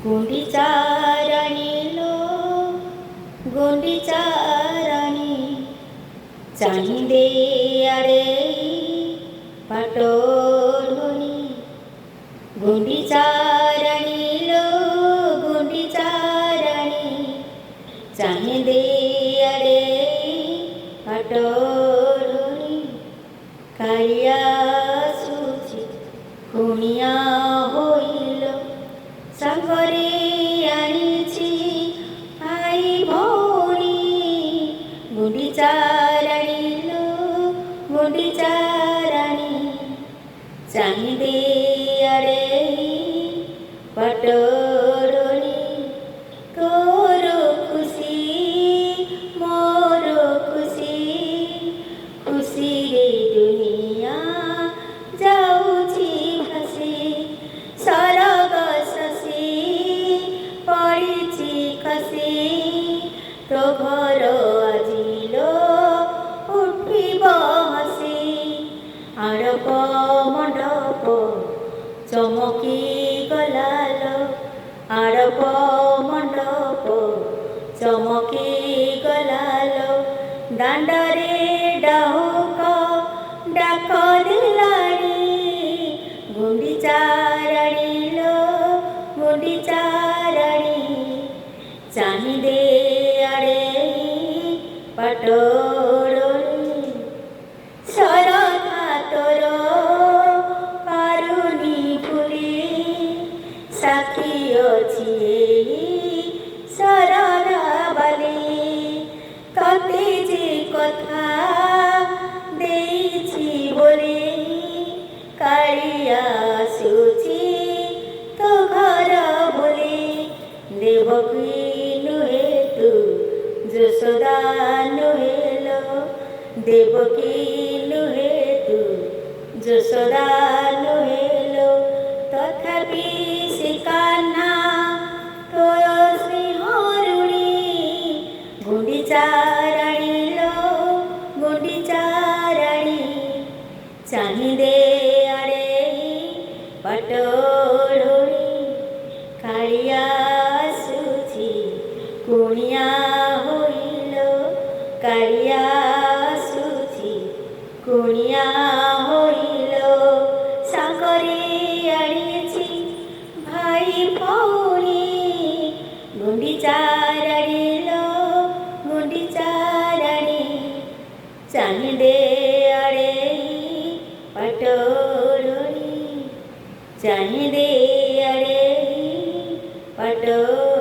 गुंडीचा राणी लो गुंडीचा राणी चांदे आडे पाटोळी गुंडीचा राणी लो गुंडीचा राणी चांदे आडे पाटोळी काळिया सुची कुणिया होईल सागरे आणीची आई भोणी गुंडीचा राणी लो गुंडीचा राणी चांदे आडे पाटोळी तोरो खुशी मोरो खुशी खुशी रे दुनिया जाऊची हसी सरग शशी पड़ीची खसी तो घर आजिलो उठिब हसी आड़प मंडप चमकी गलालो आड़प मंडप चमकी गलालो दांडरे डाहुक डाक दिलानी गुंडीचा राणी लो गुंडीचा राणी चांदे आडे पाटोळी शरधा तोर पारुनी फुली साखी अछि शरणा बाली तते जे कथा देइछि बोली कालिया सुची तो घर बोली देवकी नुहे तू যশোদা নুহেলো দেবকী নুহে তু যশোদা নুহেলো তথাপি সে কান্না তোর স্নেহরুণী গুন্ডিচা রানী লো গুন্ডিচা রানী চাঁদে আড়ে পাটোळी কালিয়া সুচি কুণিয়া হইল কালিয়া সুচি কুণিয়া হইল সাগরে আনিছি ভাই ভৌণী গুন্ডিচা রানী লো গুন্ডিচা রানী চাঁদে আড়ে পাটোळी চাঁদে আড়ে পাটोळी।